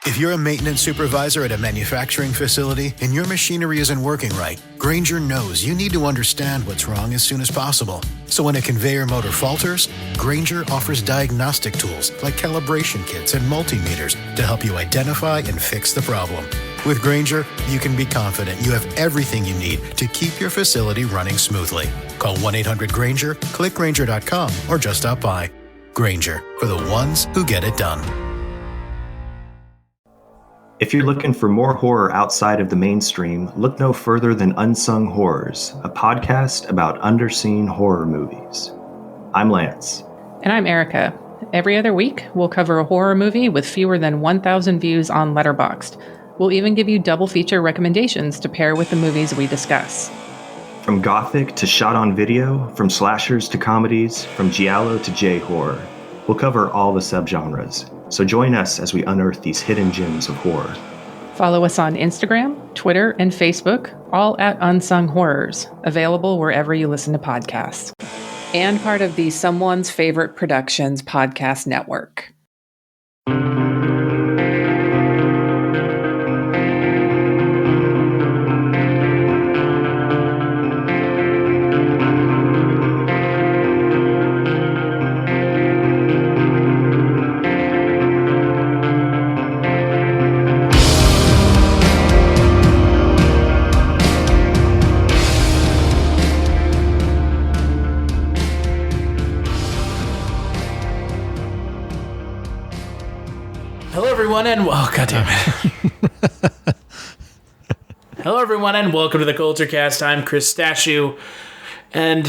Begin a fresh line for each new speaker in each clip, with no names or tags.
If you're a maintenance supervisor at a manufacturing facility and your machinery isn't working right, Grainger knows you need to understand what's wrong as soon as possible. So when a conveyor motor falters, Grainger offers diagnostic tools like calibration kits and multimeters to help you identify and fix the problem. With Grainger, you can be confident you have everything you need to keep your facility running smoothly. Call 1-800-GRAINGER, click Grainger.com, or just stop by. Grainger, for the ones who get it done.
If you're looking for more horror outside of the mainstream, look no further than Unsung Horrors, a podcast about underseen horror movies. I'm Lance.
And I'm Erica. Every other week, we'll cover a horror movie with fewer than 1,000 views on Letterboxd. We'll even give you double feature recommendations to pair with the movies we discuss.
From gothic to shot on video, from slashers to comedies, from giallo to J-horror, we'll cover all the subgenres. So join us as we unearth these hidden gems of horror.
Follow us on Instagram, Twitter, and Facebook, all at Unsung Horrors, available wherever you listen to podcasts. And part of the Someone's Favorite Productions podcast network.
Hello, everyone, and welcome to the Kulturecast. I'm Chris Stachiw, and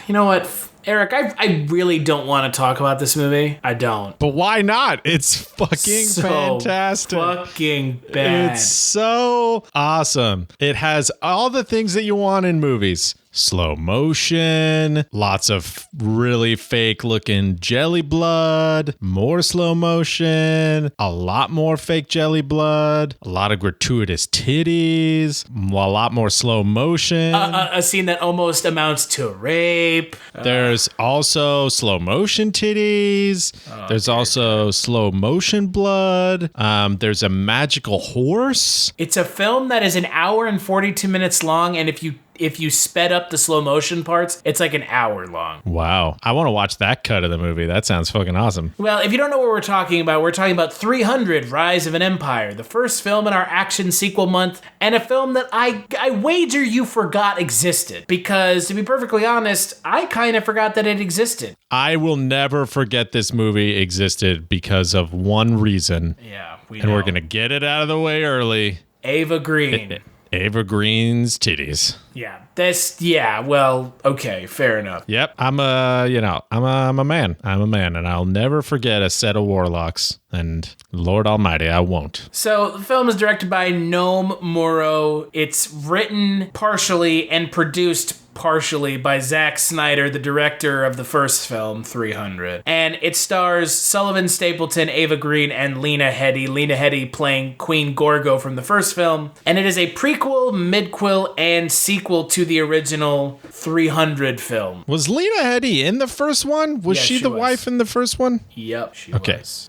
you know what, Eric, I really don't want to talk about this movie. I don't.
But why not? It's fucking fantastic.
Fucking bad.
It's so awesome. It has all the things that you want in movies. Slow motion, lots of really fake looking jelly blood, more slow motion, a lot more fake jelly blood, a lot of gratuitous titties, a lot more slow motion.
A scene that almost amounts to rape.
There's also slow motion titties. There's also slow motion blood. There's a magical horse.
It's a film that is an hour and 42 minutes long, and if you sped up the slow motion parts, it's like an hour long.
Wow. I want to watch that cut of the movie. That sounds fucking awesome.
Well, if you don't know what we're talking about 300, Rise of an Empire, the first film in our action sequel month, and a film that I wager you forgot existed. Because, to be perfectly honest, I kind of forgot that it existed.
I will never forget this movie existed because of one reason.
Yeah,
and we're going to get it out of the way early.
Eva Green.
Eva Green's titties.
Well, okay, fair enough.
Yep, I'm a man. I'm a man, and I'll never forget a set of warlocks. And Lord Almighty, I won't.
So the film is directed by Noam Murro. It's written partially and produced partially by Zack Snyder, the director of the first film, 300. And it stars Sullivan Stapleton, Eva Green, and Lena Headey. Lena Headey playing Queen Gorgo from the first film. And it is a prequel, midquel, and sequel to the original 300 film.
Was Lena Headey in the first one? Was she the wife in the first one?
Yep, she was.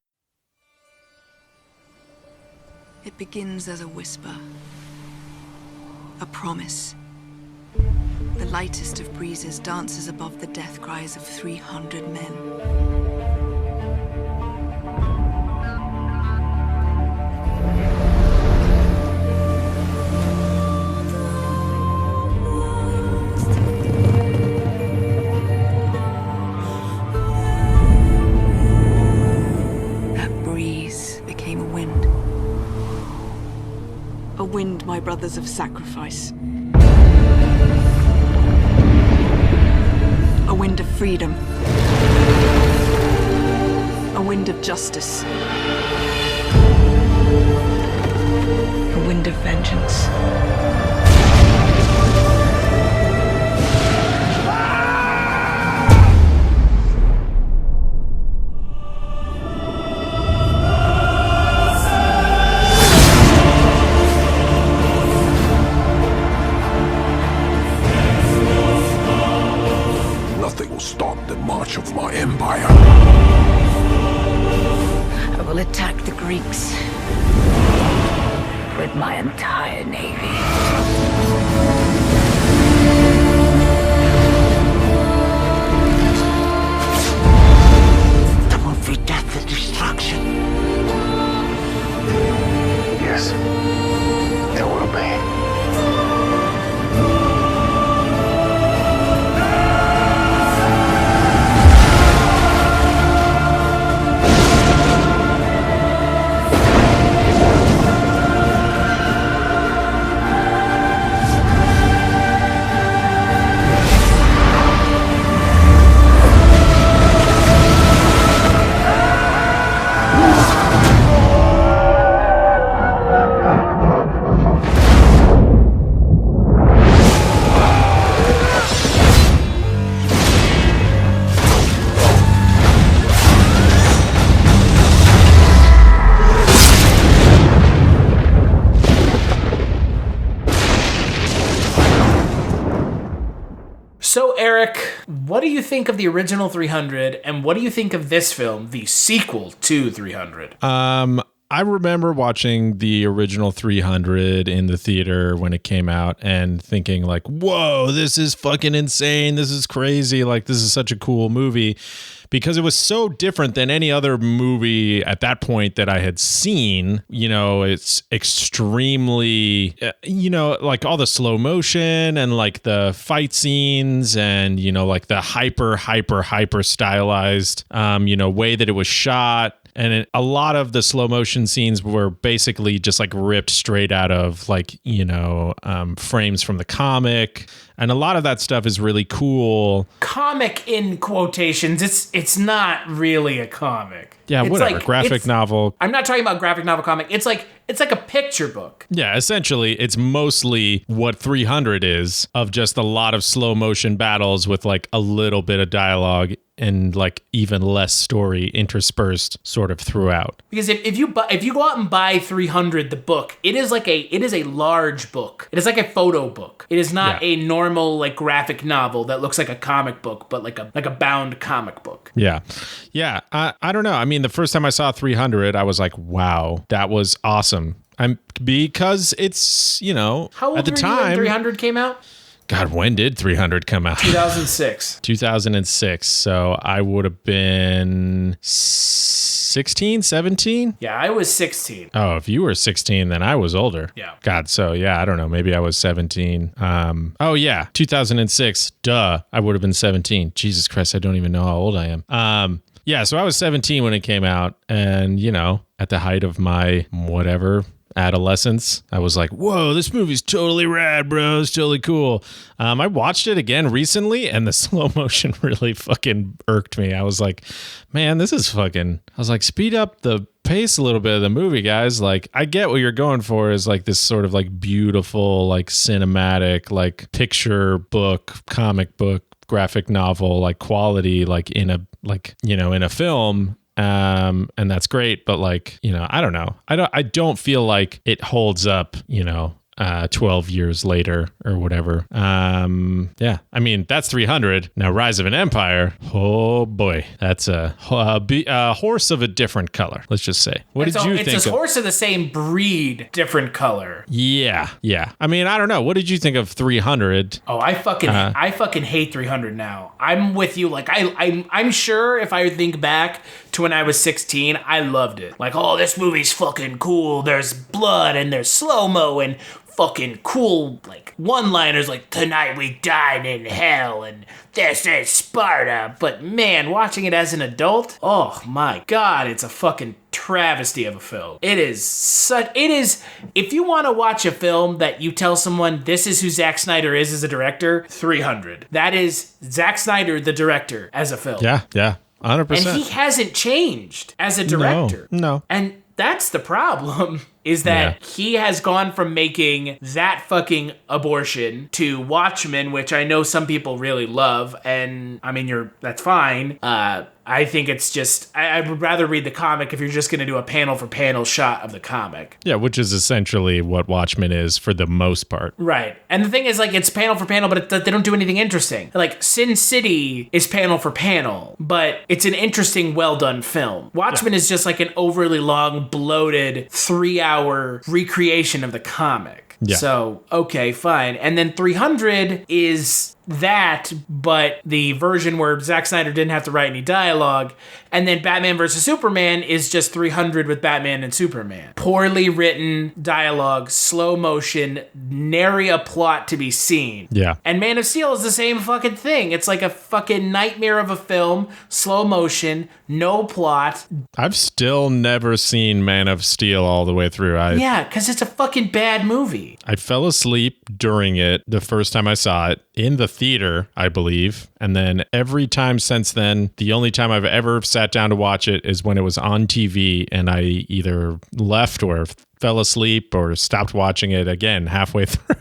It begins as a whisper, a promise. The lightest of breezes dances above the death cries of 300 men. That breeze became a wind. A wind, my brothers, of sacrifice. A wind of freedom. A wind of justice. A wind of vengeance.
Of my empire.
I will attack the Greeks.
but my entire navy.
There will be death and destruction.
Yes, there will be.
So, Eric, what do you think of the original 300, and what do you think of this film, the sequel to 300?
I remember watching the original 300 in the theater when it came out and thinking like, whoa, this is fucking insane. This is crazy. Like, this is such a cool movie because it was so different than any other movie at that point that I had seen. You know, it's extremely, like all the slow motion and like the fight scenes and, like the hyper stylized, way that it was shot. And a lot of the slow motion scenes were basically just like ripped straight out of like, frames from the comic. And a lot of that stuff is really cool.
Comic in quotations. It's not really a comic.
Yeah,
it's
whatever.
Like,
graphic novel.
I'm not talking about graphic novel comic. It's like a picture book.
Yeah, essentially, it's mostly what 300 is, of just a lot of slow motion battles with like a little bit of dialogue and like even less story interspersed sort of throughout.
Because if you go out and buy 300 the book, it is a large book. It is like a photo book. It is not a normal like graphic novel that looks like a comic book, but like a bound comic book.
Yeah. I don't know. I mean, the first time I saw 300, I was like, wow, that was awesome. Because it's,
How old
at the
were
time,
you when 300 came out?
God, when did 300 come out?
2006.
2006. So I would have been 16, 17?
Yeah, I was 16.
Oh, if you were 16, then I was older.
Yeah.
God, so yeah, I don't know. Maybe I was 17. 2006. Duh. I would have been 17. Jesus Christ, I don't even know how old I am. Yeah, so I was 17 when it came out. And, at the height of my whatever adolescence, I was like, whoa, this movie's totally rad, bro. It's totally cool. I watched it again recently and the slow motion really fucking irked me. I was like, man, this is fucking, I was like, speed up the pace a little bit of the movie, guys. Like, I get what you're going for is like this sort of like beautiful, like cinematic, like picture book, comic book, graphic novel, like quality, like in a film. And that's great, but like, I don't know. I don't feel like it holds up, 12 years later or whatever. Yeah, I mean, that's 300. Now, Rise of an Empire. Oh boy, that's a horse of a different color. Let's just say. What did you think?
It's a horse of the same breed, different color.
Yeah. I mean, I don't know. What did you think of 300?
Oh, I fucking hate 300 now. I'm with you. Like I'm sure if I think back to when I was 16, I loved it. Like, oh, this movie's fucking cool. There's blood and there's slow-mo and fucking cool, like, one-liners like, tonight we dine in hell and this is Sparta. But man, watching it as an adult, oh my God, it's a fucking travesty of a film. It is, if you want to watch a film that you tell someone this is who Zack Snyder is as a director, 300. That is Zack Snyder, the director, as a film.
Yeah, 100%.
And he hasn't changed as a director.
No.
And that's the problem, is that he has gone from making that fucking abortion to Watchmen, which I know some people really love, and I mean, that's fine. I think it's just, I would rather read the comic if you're just going to do a panel for panel shot of the comic.
Yeah, which is essentially what Watchmen is for the most part.
Right. And the thing is, like, it's panel for panel, but they don't do anything interesting. Like, Sin City is panel for panel, but it's an interesting, well-done film. Watchmen is just like an overly long, bloated, 3-hour 2-hour recreation of the comic.
Yeah.
So, okay, fine. And then 300 is that, but the version where Zack Snyder didn't have to write any dialogue. And then Batman vs. Superman is just 300 with Batman and Superman. Poorly written dialogue, slow motion, nary a plot to be seen.
Yeah.
And Man of Steel is the same fucking thing. It's like a fucking nightmare of a film, slow motion, no plot.
I've still never seen Man of Steel all the way through.
Yeah, because it's a fucking bad movie.
I fell asleep during it the first time I saw it in the theater, I believe. And then every time since then, the only time I've ever sat down to watch it is when it was on TV and I either left or fell asleep or stopped watching it again halfway through.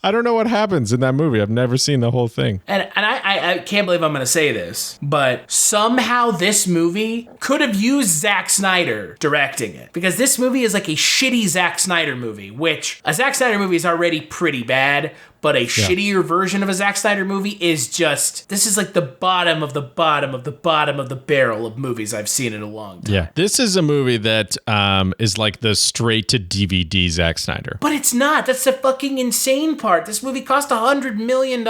I don't know what happens in that movie. I've never seen the whole thing.
And I can't believe I'm going to say this, but somehow this movie could have used Zack Snyder directing it. Because this movie is like a shitty Zack Snyder movie, which a Zack Snyder movie is already pretty bad, but a shittier version of a Zack Snyder movie is just, this is like the bottom of the bottom of the bottom of the barrel of movies I've seen in a long time.
Yeah. This is a movie that is like the straight to DVD Zack Snyder.
But it's not. That's the fucking insane part. This movie cost $100 million.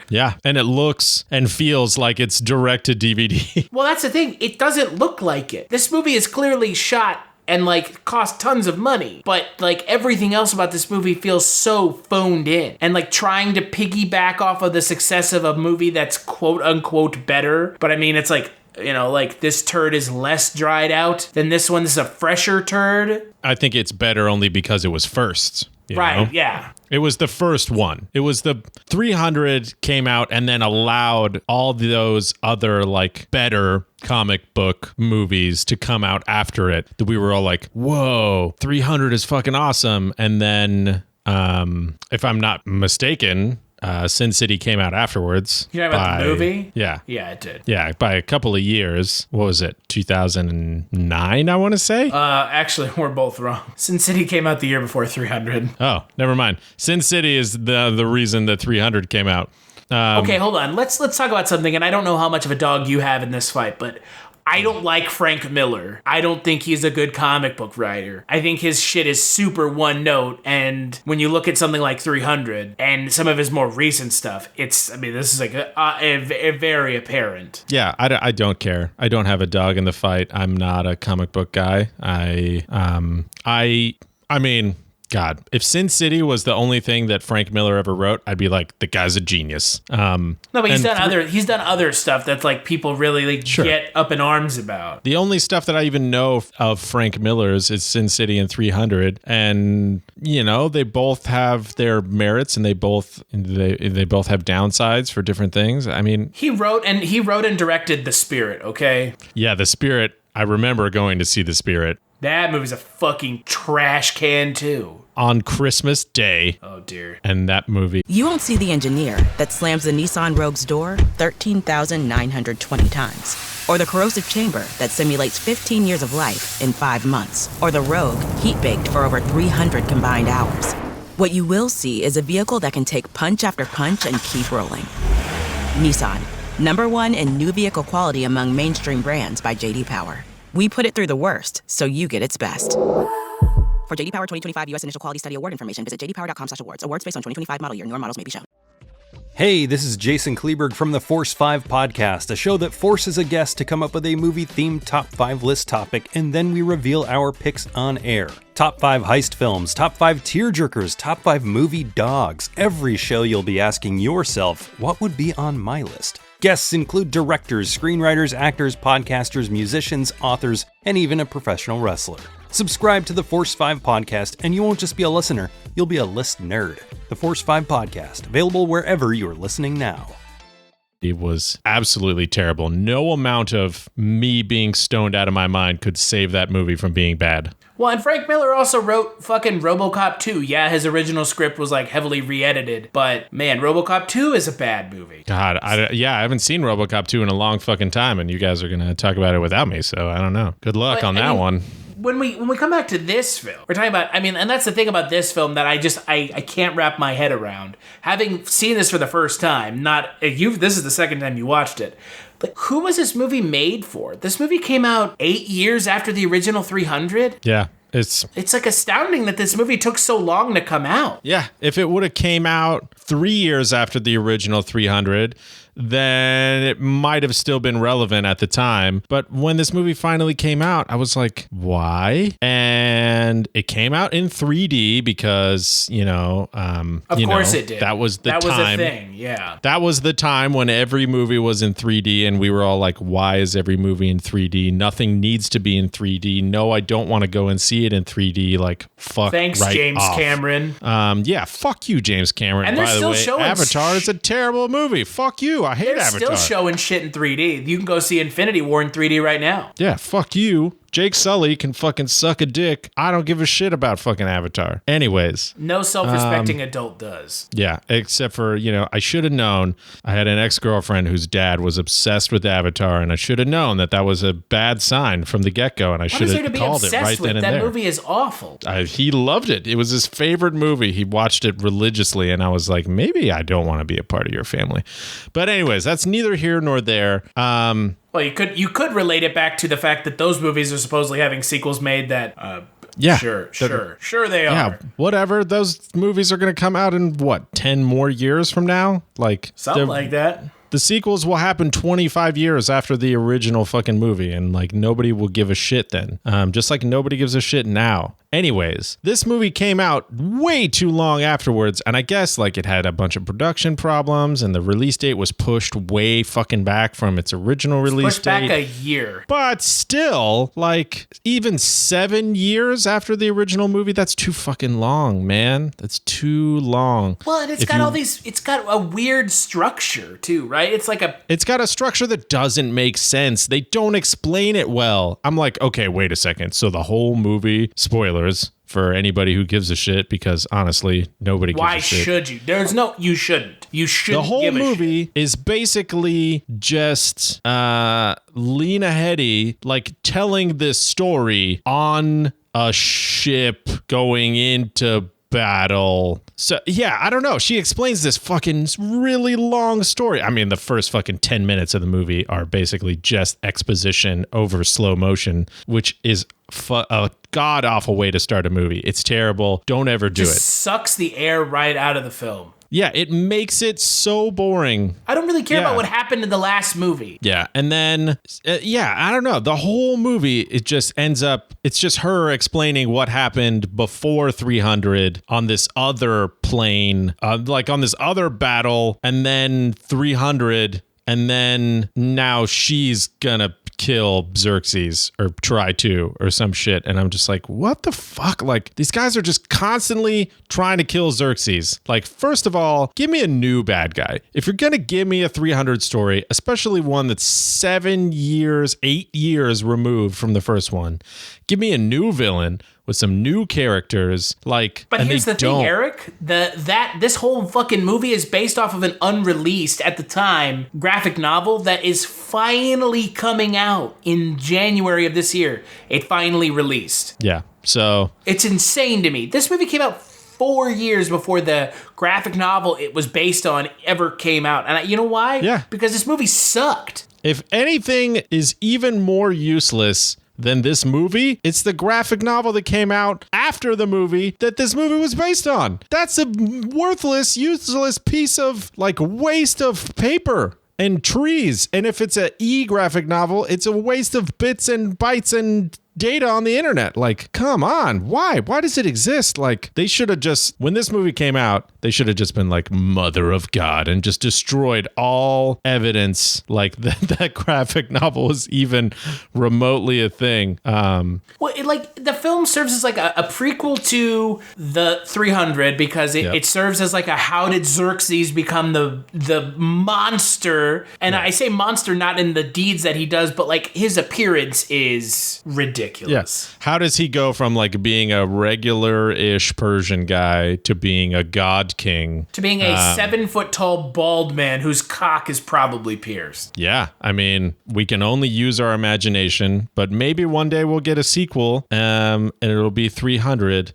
Yeah, and it looks and feels like it's direct to DVD.
Well, that's the thing. It doesn't look like it. This movie is clearly shot and like cost tons of money, but like everything else about this movie feels so phoned in and like trying to piggyback off of the success of a movie that's quote unquote better. But I mean, it's like, you know, like this turd is less dried out than this one. This is a fresher turd.
I think it's better only because it was first.
Right,
know?
yeah.
It was the first one. It was the 300 came out and then allowed all those other like better comic book movies to come out after it. That we were all like, whoa, 300 is fucking awesome. And then, if I'm not mistaken, Sin City came out afterwards.
You know about the movie?
Yeah.
Yeah, it did.
Yeah, by a couple of years. What was it? 2009, I want to say?
Actually, we're both wrong. Sin City came out the year before 300.
Oh, never mind. Sin City is the reason that 300 came out.
Okay, hold on. Let's talk about something, and I don't know how much of a dog you have in this fight, but I don't like Frank Miller. I don't think he's a good comic book writer. I think his shit is super one note, and when you look at something like 300 and some of his more recent stuff, this is like a very apparent.
Yeah, I don't care. I don't have a dog in the fight. I'm not a comic book guy. I mean, God, if Sin City was the only thing that Frank Miller ever wrote, I'd be like, the guy's a genius.
No, but he's done other stuff that's like people really like get up in arms about.
The only stuff that I even know of Frank Miller's is Sin City and 300, and you know they both have their merits and they both have downsides for different things. I mean, he wrote and
directed The Spirit. Okay.
Yeah, The Spirit. I remember going to see The Spirit.
That movie's a fucking trash can, too.
On Christmas Day.
Oh, dear.
And that movie.
You won't see the engineer that slams the Nissan Rogue's door 13,920 times. Or the corrosive chamber that simulates 15 years of life in 5 months. Or the Rogue heat-baked for over 300 combined hours. What you will see is a vehicle that can take punch after punch and keep rolling. Nissan, #1 in new vehicle quality among mainstream brands by J.D. Power. We put it through the worst, so you get its best. For J.D. Power 2025 U.S. Initial Quality Study Award information, visit jdpower.com/awards. Awards based on 2025 model year. Newer models may be shown.
Hey, this is Jason Kleberg from the Force 5 podcast, a show that forces a guest to come up with a movie-themed top 5 list topic, and then we reveal our picks on air. Top 5 heist films, top 5 tearjerkers, top 5 movie dogs. Every show you'll be asking yourself, what would be on my list? Guests include directors, screenwriters, actors, podcasters, musicians, authors, and even a professional wrestler. Subscribe to the Force 5 podcast, and you won't just be a listener, you'll be a list nerd. The Force 5 podcast, available wherever you're listening now.
It was absolutely terrible. No amount of me being stoned out of my mind could save that movie from being bad.
Well, and Frank Miller also wrote fucking RoboCop 2. Yeah, his original script was like heavily re-edited, but man, RoboCop 2 is a bad movie.
God, I haven't seen RoboCop 2 in a long fucking time, and you guys are going to talk about it without me, so I don't know. Good luck on that one.
When we come back to this film, we're talking about, and that's the thing about this film that I can't wrap my head around. Having seen this for the first time, this is the second time you watched it, but who was this movie made for? This movie came out 8 years after the original 300?
Yeah. It's
like astounding that this movie took so long to come out.
Yeah, if it would have came out 3 years after the original 300, then it might have still been relevant at the time. But when this movie finally came out, I was like, why? And it came out in 3D because,
of course it did.
That was the time.
That was a thing, yeah.
That was the time when every movie was in 3D and we were all like, why is every movie in 3D? Nothing needs to be in 3D. No, I don't want to go and see it in 3D. Like, fuck.
Thanks,
right
James
off.
Cameron.
Yeah, fuck you, James Cameron.
And they're
by the
still
way,
showing
Avatar is a terrible movie. Fuck you. I hate
They're
Avatar.
still showing shit in 3D. You can go see Infinity War in 3D right now.
Yeah, fuck you. Jake Sully can fucking suck a dick. I don't give a shit about fucking Avatar. Anyways.
No self-respecting adult does.
Yeah, except for, I should have known. I had an ex-girlfriend whose dad was obsessed with Avatar, and I should have known that that was a bad sign from the get-go, and I should have called it right then and there.
That movie is awful.
He loved it. It was his favorite movie. He watched it religiously, and I was like, maybe I don't want to be a part of your family. But anyways, that's neither here nor there.
Well, you could relate it back to the fact that those movies are supposedly having sequels made that.
Yeah,
sure they are.
Yeah, whatever. Those movies are going to come out in 10 more years from now, like
something like that.
The sequels will happen 25 years after the original fucking movie, and like nobody will give a shit then. Just like nobody gives a shit now. Anyways, this movie came out way too long afterwards, and I guess like it had a bunch of production problems, and the release date was pushed way fucking back from its original release
pushed
date.
Back a year.
But still, like even 7 years after the original movie, that's too fucking long, man. That's too long.
Well, and it's got a weird structure too, right? It's got a structure
that doesn't make sense. They don't explain it well. I'm like, okay, wait a second. So the whole movie, spoilers for anybody who gives a shit, because honestly, nobody gives a shit.
Why should you? You shouldn't. You shouldn't.
The whole movie is basically just Lena Headey like telling this story on a ship going into battle. So yeah, I don't know. She explains this fucking really long story. I mean, the first fucking 10 minutes of the movie are basically just exposition over slow motion, which is a god awful way to start a movie. It's terrible. Don't ever do it.
Sucks the air right out of the film.
Yeah, it makes it so boring.
I don't really care about what happened in the last movie.
Yeah, and then, I don't know. The whole movie, it just ends up, it's just her explaining what happened before 300 on this other plane, like on this other battle, and then 300, and then now she's gonna kill Xerxes or try to or some shit. And I'm just like, what the fuck? Like, these guys are just constantly trying to kill Xerxes. Like, first of all, give me a new bad guy. If you're going to give me a 300 story, especially one that's 8 years removed from the first one, give me a new villain with some new characters, like.
But here's the thing, Eric. This whole fucking movie is based off of an unreleased at the time graphic novel that is finally coming out in January of this year. It finally released.
Yeah. So
it's insane to me. This movie came out 4 years before the graphic novel it was based on ever came out, and you know why?
Yeah.
Because this movie sucked.
If anything is even more useless than this movie, it's the graphic novel that came out after the movie that this movie was based on. That's a worthless, useless piece of like waste of paper and trees. And if it's a graphic novel, it's a waste of bits and bytes and data on the internet. Like, come on. Why does it exist? Like, they should have just, when this movie came out, they should have just been like, mother of God, and just destroyed all evidence like that graphic novel was even remotely a thing.
Well, the film serves as like a prequel to the 300 because it serves as like a how did Xerxes become the monster? And I say monster not in the deeds that he does, but like his appearance is ridiculous.
Yes. How does he go from like being a regular-ish Persian guy to being a god king?
To being a 7 foot tall bald man whose cock is probably pierced.
Yeah. I mean, we can only use our imagination, but maybe one day we'll get a sequel and it'll be 300.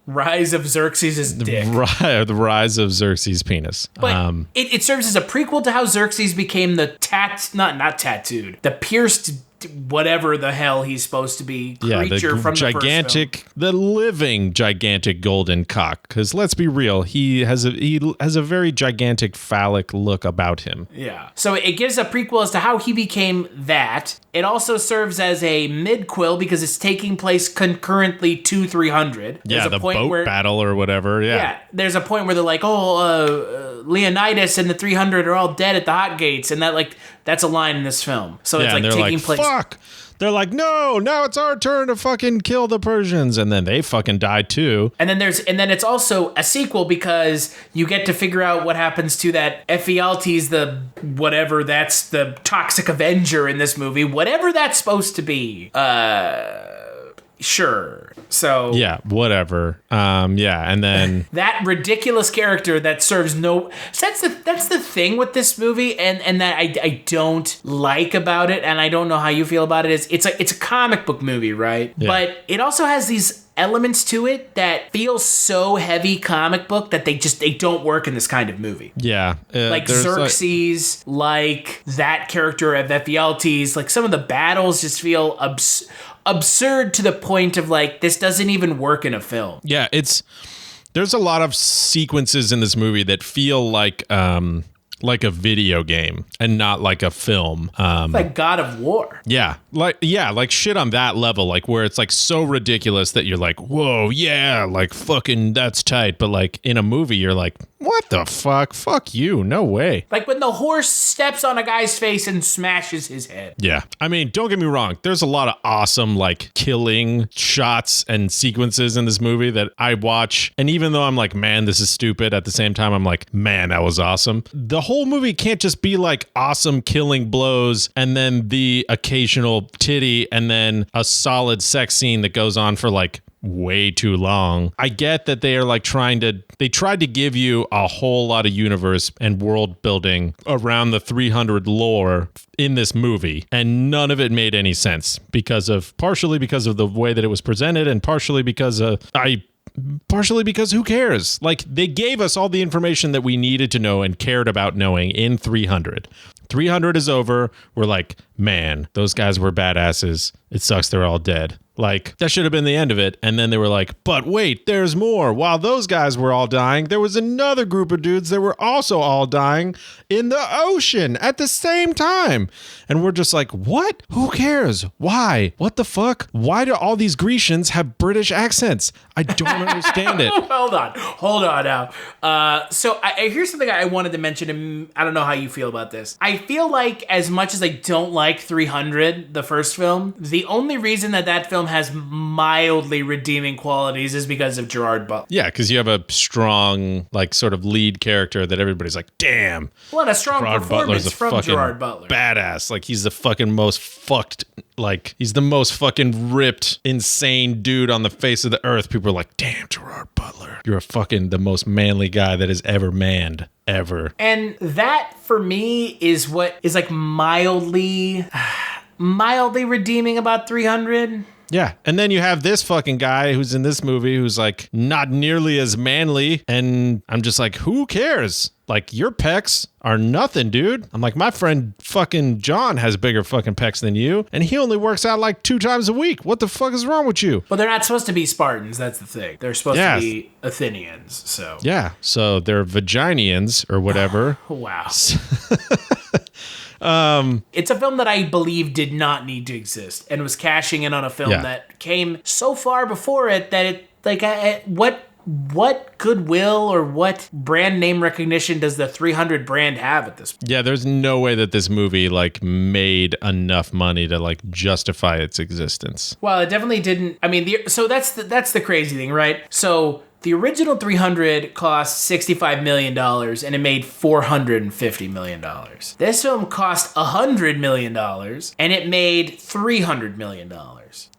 Rise of Xerxes' dick.
The rise of Xerxes' penis.
But it serves as a prequel to how Xerxes became the not tattooed, the pierced whatever the hell he's supposed to be creature from
gigantic, the living gigantic golden cock. Because let's be real, he has a very gigantic phallic look about him.
Yeah. So it gives a prequel as to how he became that. It also serves as a midquel because it's taking place concurrently to 300.
There's the boat battle or whatever. Yeah.
There's a point where they're like, Leonidas and the 300 are all dead at the Hot Gates, and that's a line in this film. So it's like taking place.
Fuck. They're like, no, now it's our turn to fucking kill the Persians, and then they fucking die too.
And then it's also a sequel because you get to figure out what happens to that Ephialtes, that's the toxic Avenger in this movie, whatever that's supposed to be. Sure. So
yeah, whatever. And then
that ridiculous character that serves no. So that's the thing with this movie, and that I don't like about it, and I don't know how you feel about it. Is it's a comic book movie, right? Yeah. But it also has these elements to it that feel so heavy comic book that they don't work in this kind of movie.
Yeah.
Like Xerxes, like that character of Ephialtes, like some of the battles just feel absurd to the point of like, this doesn't even work in a film.
Yeah, there's a lot of sequences in this movie that feel like a video game and not like a film.
Like God of War.
Yeah. Like shit on that level, like where it's like so ridiculous that you're like, whoa, yeah, like fucking that's tight. But like in a movie, you're like, what the fuck? Fuck you. No way.
Like when the horse steps on a guy's face and smashes his head.
Yeah. I mean, don't get me wrong. There's a lot of awesome like killing shots and sequences in this movie that I watch. And even though I'm like, man, this is stupid, at the same time, I'm like, man, that was awesome. The whole movie can't just be like awesome killing blows and then the occasional titty and then a solid sex scene that goes on for like way too long. I get that they are like they tried to give you a whole lot of universe and world building around the 300 lore in this movie, and none of it made any sense partially because of the way that it was presented, and partially because who cares? Like, they gave us all the information that we needed to know and cared about knowing in 300. 300 is over. We're like, man, those guys were badasses. It sucks they're all dead. Like, that should have been the end of it. And then they were like, but wait, there's more. While those guys were all dying, there was another group of dudes that were also all dying in the ocean at the same time. And we're just like, what? Who cares? Why? What the fuck? Why do all these Grecians have British accents? I don't understand it.
Hold on now. So here's something I wanted to mention, and I don't know how you feel about this. I feel like as much as I don't like 300, the first film, the only reason that film has mildly redeeming qualities is because of Gerard Butler.
Yeah, because you have a strong, like, sort of lead character that everybody's like, damn.
What a strong performance from Gerard Butler.
Badass. Like, he's the fucking most fucked, like, he's the most fucking ripped, insane dude on the face of the earth. People are like, damn, Gerard Butler. You're the most manly guy that has ever manned. Ever.
And that, for me, is what is like mildly redeeming about 300.
Yeah. And then you have this fucking guy who's in this movie who's like not nearly as manly. And I'm just like, who cares? Like, your pecs are nothing, dude. I'm like, my friend fucking John has bigger fucking pecs than you, and he only works out like 2 times a week. What the fuck is wrong with you?
Well, they're not supposed to be Spartans. That's the thing. They're supposed to be Athenians. So
yeah. So they're Vaginians or whatever.
Wow. It's a film that I believe did not need to exist and was cashing in on a film that came so far before it that it, like, what goodwill or what brand name recognition does the 300 brand have at this point?
Yeah, there's no way that this movie like made enough money to like justify its existence.
Well, it definitely didn't. I mean, so that's the crazy thing, right? So the original 300 cost $65 million and it made $450 million. This film cost $100 million and it made $300 million.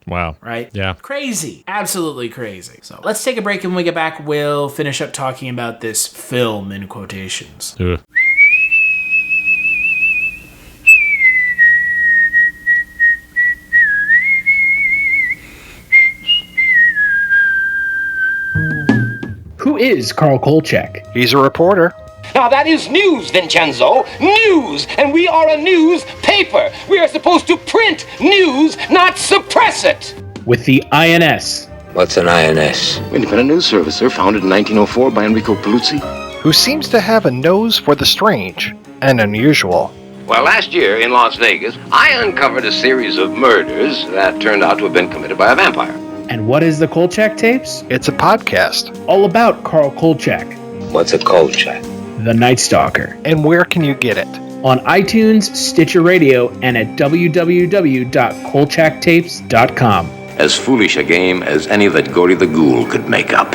Wow.
Right?
Yeah.
Crazy. Absolutely crazy. So let's take a break, and when we get back, we'll finish up talking about this film in quotations.
Ugh.
Who is Karl Kolchak?
He's a reporter.
Now that is news, Vincenzo. News! And we are a news paper. We are supposed to print news, not suppress it.
With the INS.
What's an INS?
Independent news service, sir, founded in 1904 by Enrico Paluzzi,
who seems to have a nose for the strange and unusual.
Well, last year in Las Vegas, I uncovered a series of murders that turned out to have been committed by a vampire.
And what is the Kolchak Tapes?
It's a podcast.
All about Carl Kolchak.
What's a Kolchak?
The Night Stalker.
And where can you get it?
On iTunes, Stitcher Radio, and at www.kolchaktapes.com.
As foolish a game as any that Gory the Ghoul could make up.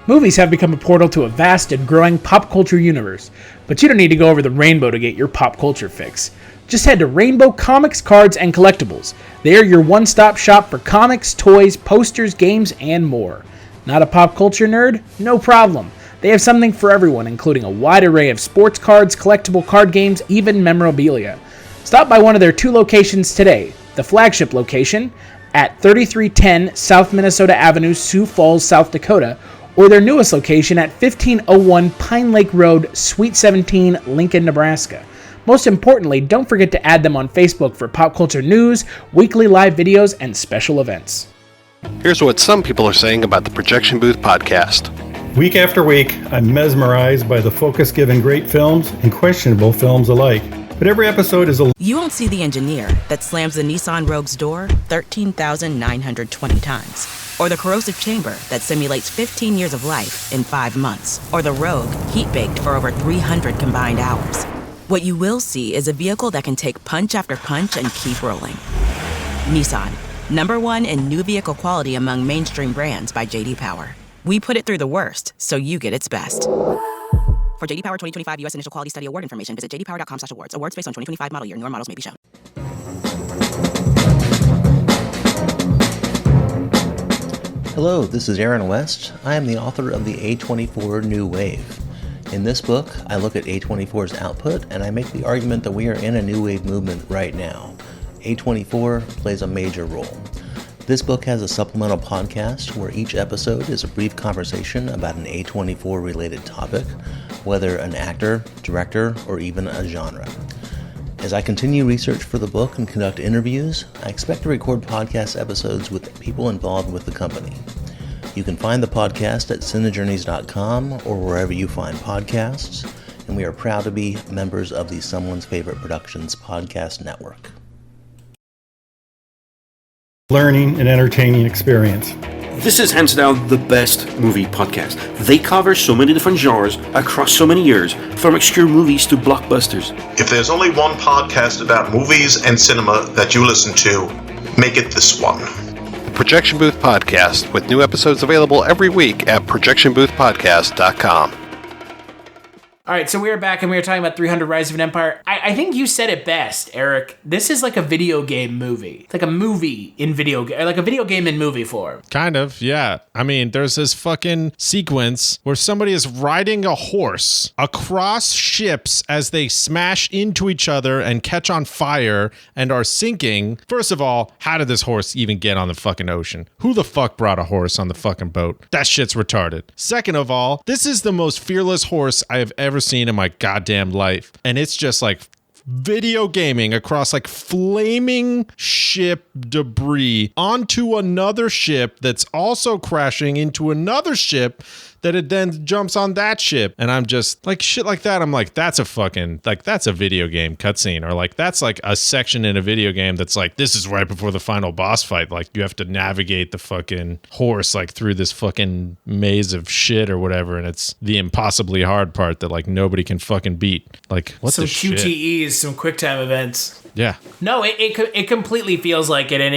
Movies have become a portal to a vast and growing pop culture universe, but you don't need to go over the rainbow to get your pop culture fix. Just head to Rainbow Comics, Cards, and Collectibles. They are your one-stop shop for comics, toys, posters, games, and more. Not a pop culture nerd? No problem. They have something for everyone, including a wide array of sports cards, collectible card games, even memorabilia. Stop by one of their 2 locations today. The flagship location at 3310 South Minnesota Avenue, Sioux Falls, South Dakota, or their newest location at 1501 Pine Lake Road, Suite 17, Lincoln, Nebraska. Most importantly, don't forget to add them on Facebook for pop culture news, weekly live videos, and special events.
Here's what some people are saying about the Projection Booth podcast.
Week after week, I'm mesmerized by the focus given great films and questionable films alike. But every episode is a...
You won't see the engineer that slams the Nissan Rogue's door 13,920 times. Or the corrosive chamber that simulates 15 years of life in 5 months. Or the Rogue heat-baked for over 300 combined hours. What you will see is a vehicle that can take punch after punch and keep rolling. Nissan, #1 in new vehicle quality among mainstream brands by J.D. Power. We put it through the worst, so you get its best. For J.D. Power 2025 U.S. Initial Quality Study Award information, visit jdpower.com/awards. Awards based on 2025 model year. Newer models may be shown.
Hello, this is Aaron West. I am the author of the A24 New Wave. In this book, I look at A24's output and I make the argument that we are in a new wave movement right now. A24 plays a major role. This book has a supplemental podcast where each episode is a brief conversation about an A24 related topic, whether an actor, director, or even a genre. As I continue research for the book and conduct interviews, I expect to record podcast episodes with people involved with the company. You can find the podcast at cinejourneys.com or wherever you find podcasts, and we are proud to be members of the Someone's Favorite Productions podcast network.
learning and entertaining experience.
This is hands down the best movie podcast. They cover so many different genres across so many years, from obscure movies to blockbusters.
If there's only one podcast about movies and cinema that you listen to, make it this one.
The Projection Booth Podcast, with new episodes available every week at projectionboothpodcast.com.
All right, so we are back and we were talking about 300 Rise of an Empire. I think you said it best, Eric. This is like a video game movie. It's like a movie in video game, like a video game in movie form.
Kind of, yeah. I mean, there's this fucking sequence where somebody is riding a horse across ships as they smash into each other and catch on fire and are sinking. First of all, how did this horse even get on the fucking ocean? Who the fuck brought a horse on the fucking boat? That shit's retarded. Second of all, this is the most fearless horse I have ever seen in my goddamn life, and it's just like video gaming across like flaming ship debris onto another ship that's also crashing into another ship that it then jumps on that ship. And I'm just like, shit like that, I'm like, that's a fucking, like, that's a video game cutscene, or like that's like a section in a video game that's like, this is right before the final boss fight, like you have to navigate the fucking horse like through this fucking maze of shit or whatever, and it's the impossibly hard part that like nobody can fucking beat. Like, what the shit?
Some QTEs, some QuickTime events.
Yeah.
No, it completely feels like it, and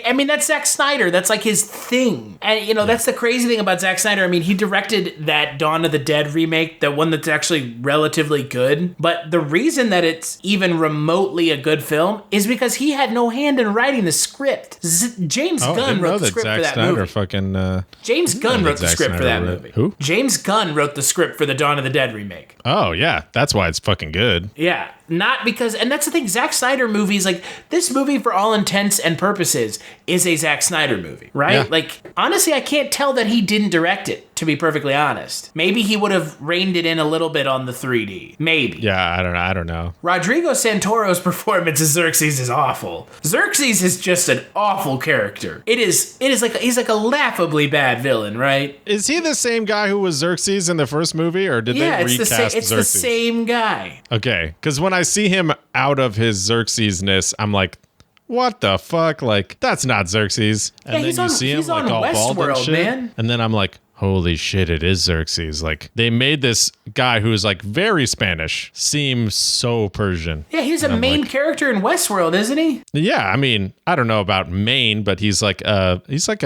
I mean, that's Zack Snyder. That's like his thing. And, you know, that's the crazy thing about Zack Snyder. I mean, he directed that Dawn of the Dead remake, the one that's actually relatively good. But the reason that it's even remotely a good film is because he had no hand in writing the script. James Gunn wrote the script for that movie. James Gunn wrote the script for that movie.
Who?
James Gunn wrote the script for the Dawn of the Dead remake.
Oh, yeah. That's why it's fucking good.
Yeah. Not because, and that's the thing, Zack Snyder movies, like, this movie, for all intents and purposes, is a Zack Snyder movie, right?
Yeah.
Like, honestly, I can't tell that he didn't direct it, to be perfectly honest. Maybe he would have reined it in a little bit on the 3D. Maybe.
Yeah, I don't know.
Rodrigo Santoro's performance as Xerxes is awful. Xerxes is just an awful character. It is like, he's like a laughably bad villain, right?
Is he the same guy who was Xerxes in the first movie, or did they recast Xerxes?
It's the same guy.
Okay, because when I see him out of his Xerxes-ness, I'm like, what the fuck? Like, that's not Xerxes. And then you see him like all bald and shit. Man. And then I'm like, holy shit, it is Xerxes. Like, they made this guy who is like very Spanish seem so Persian.
Yeah, he's a main character in Westworld, isn't he?
Yeah, I mean, I don't know about main, but he's like a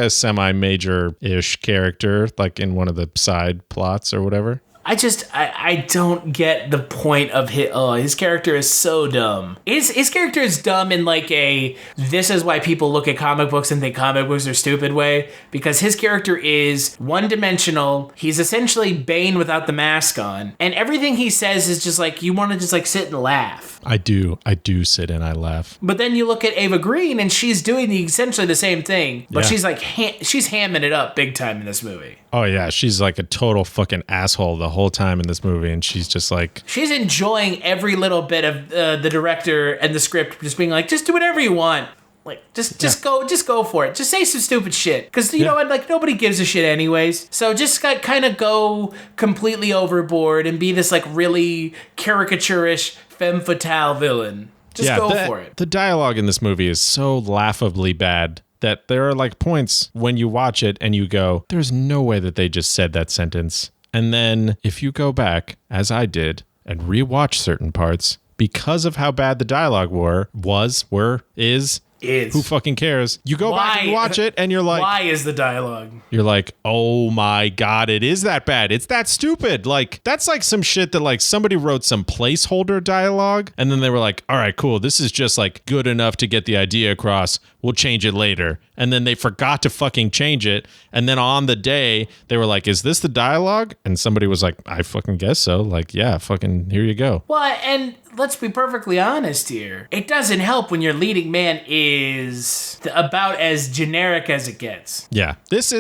semi-major-ish character, like in one of the side plots or whatever.
I don't get the point of his character is so dumb. His character is dumb in like this is why people look at comic books and think comic books are stupid way, because his character is one-dimensional. He's essentially Bane without the mask on, and everything he says is just like, you want to just like sit and laugh.
I do sit and I laugh.
But then you look at Eva Green and she's doing essentially the same thing, but she's like, she's hamming it up big time in this movie.
Oh yeah, she's like a total fucking asshole the whole time in this movie, and she's just like...
She's enjoying every little bit of the director and the script just being like, just do whatever you want. Like, just go for it. Just say some stupid shit. Because, you know what, like, nobody gives a shit anyways. So just kind of go completely overboard and be this, like, really caricaturish femme fatale villain. Just go for it.
The dialogue in this movie is so laughably bad that there are like points when you watch it and you go, there's no way that they just said that sentence. And then if you go back, as I did, and rewatch certain parts, because of how bad the dialogue is, who fucking cares? You go back and watch it and you're like...
Why is the dialogue?
You're like, oh my God, it is that bad. It's that stupid. Like, that's like some shit that like somebody wrote some placeholder dialogue and then they were like, all right, cool. This is just like good enough to get the idea across. We'll change it later. And then they forgot to fucking change it. And then on the day, they were like, is this the dialogue? And somebody was like, I fucking guess so. Like, yeah, fucking here you go.
Well, and let's be perfectly honest here. It doesn't help when your leading man is about as generic as it gets.
Yeah. This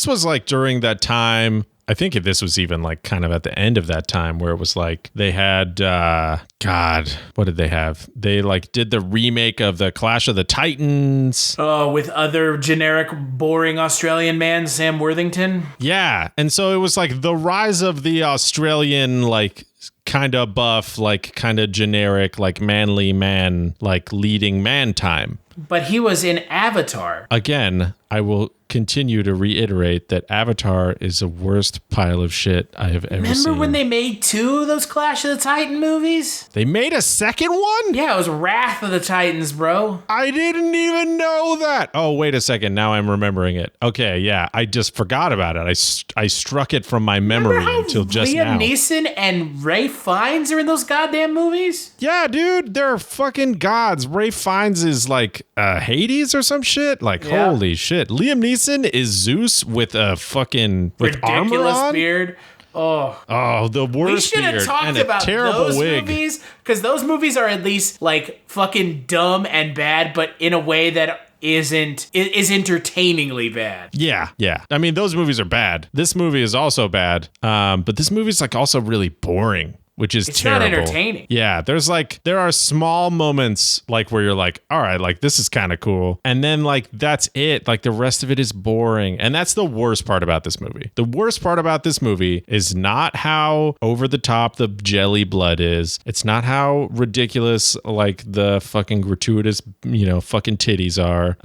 was like during that time. I think this was even like kind of at the end of that time where it was like they had, God, what did they have? They like did the remake of the Clash of the Titans.
Oh, with other generic, boring Australian man, Sam Worthington?
Yeah. And so it was like the rise of the Australian, like, kind of buff, like kind of generic, like manly man, like leading man time.
But he was in Avatar.
Again, I will continue to reiterate that Avatar is the worst pile of shit I have ever seen.
Remember when they made 2 of those Clash of the Titan movies?
They made a second one?
Yeah, it was Wrath of the Titans, bro.
I didn't even know that. Oh, wait a second. Now I'm remembering it. Okay, yeah. I just forgot about it. I struck it from my memory until just now.
Liam Neeson and Ray Fiennes are in those goddamn movies?
Yeah, dude. They're fucking gods. Ray Fiennes is like Hades or some shit. Like, holy shit. Liam Neeson is Zeus with a fucking
ridiculous
armor on?
Beard.
Oh, the worst beard.
We should have talked about those movies, because those movies are at least like fucking dumb and bad, but in a way that is entertainingly bad.
Yeah. I mean, those movies are bad. This movie is also bad, but this movie is like also really boring. Which is terrible.
It's not entertaining.
Yeah, there are small moments like where you're like, all right, like this is kind of cool. And then like that's it. Like the rest of it is boring. And that's the worst part about this movie. The worst part about this movie is not how over the top the jelly blood is. It's not how ridiculous like the fucking gratuitous, fucking titties are.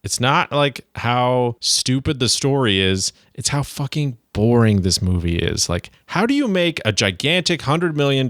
It's not like how stupid the story is. It's how fucking boring this movie is. Like, how do you make a gigantic $100 million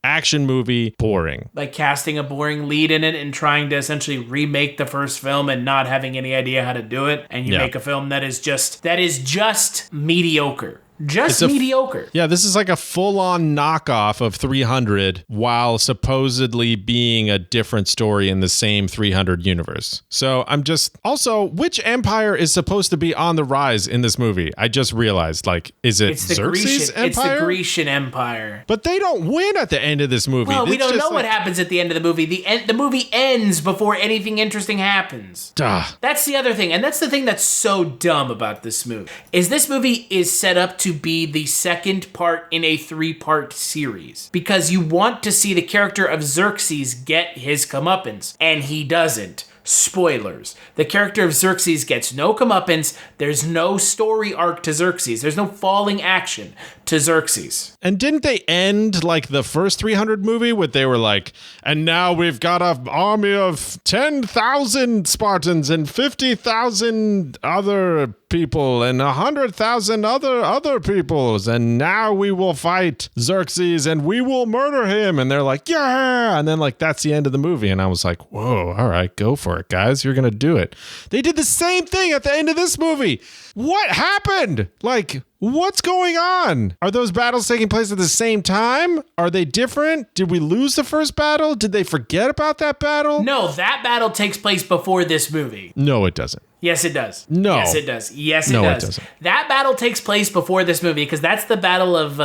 action movie boring?
Like casting a boring lead in it and trying to essentially remake the first film and not having any idea how to do it. And you make a film that is just mediocre. Just mediocre.
Yeah, this is like a full-on knockoff of 300 while supposedly being a different story in the same 300 universe. So I'm just... Also, which empire is supposed to be on the rise in this movie? I just realized, like, is it Xerxes Empire?
It's the Grecian Empire.
But they don't win at the end of this movie.
Well, we don't know what happens at the end of the movie. The movie ends before anything interesting happens.
Duh.
That's the other thing, and that's the thing that's so dumb about this movie. This movie is set up to be the second part in a 3-part series because you want to see the character of Xerxes get his comeuppance, and he doesn't. Spoilers. The character of Xerxes gets no comeuppance. There's no story arc to Xerxes. There's no falling action to Xerxes.
And didn't they end like the first 300 movie where they were like, and now we've got an army of 10,000 Spartans and 50,000 other people and 100,000 other peoples, and now we will fight Xerxes and we will murder him. And they're like, yeah, and then like that's the end of the movie. And I was like, whoa, all right, go for it, guys, you're gonna do it. They did the same thing at the end of this movie. What happened? Like, what's going on? Are those battles taking place at the same time? Are they different? Did we lose the first battle? Did they forget about that battle?
No, that battle takes place before this movie.
No, it doesn't.
Yes, it does.
No.
Yes, it does. Yes, it
no,
does.
It doesn't.
That battle takes place before this movie because that's the battle of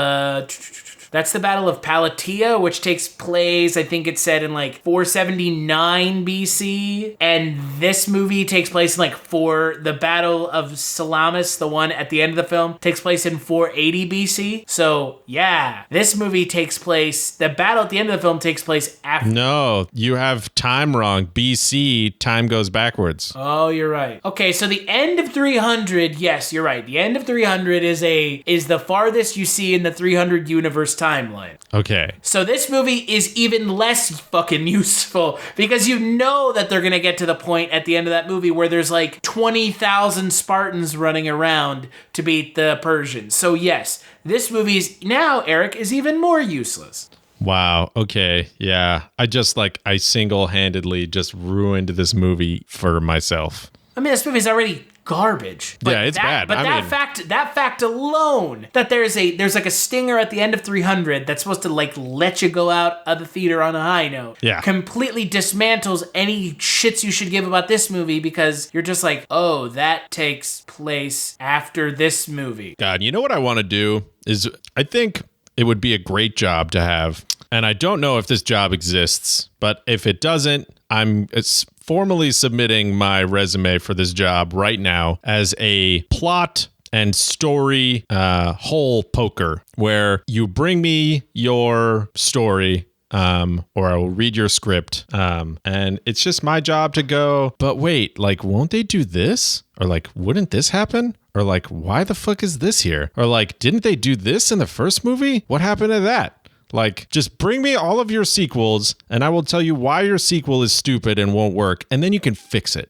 Plataea, which takes place, I think it said in like 479 BC. And this movie takes place in like the Battle of Salamis, the one at the end of the film, takes place in 480 BC. So yeah, this movie takes place, the battle at the end of the film takes place after.
No, you have time wrong. BC, time goes backwards.
Oh, you're right. Okay, so the end of 300, yes, you're right. The end of 300 is the farthest you see in the 300 universe timeline.
Okay.
So this movie is even less fucking useful because you know that they're going to get to the point at the end of that movie where there's like 20,000 Spartans running around to beat the Persians. So yes, this movie's now, Eric, is even more useless.
Wow. Okay. Yeah. I single-handedly just ruined this movie for myself.
I mean, this movie's already garbage.
Yeah, it's bad.
But that fact alone, that there's like a stinger at the end of 300 that's supposed to like let you go out of the theater on a high note.
Yeah.
Completely dismantles any shits you should give about this movie because you're just like, oh, that takes place after this movie.
God, you know what I want to do is I think it would be a great job to have. And I don't know if this job exists, but if it doesn't, it's formally submitting my resume for this job right now as a plot and story hole poker, where you bring me your story or I will read your script and it's just my job to go, but wait, like, won't they do this? Or like, wouldn't this happen? Or like, why the fuck is this here? Or like, didn't they do this in the first movie? What happened to that? Like, just bring me all of your sequels and I will tell you why your sequel is stupid and won't work. And then you can fix it.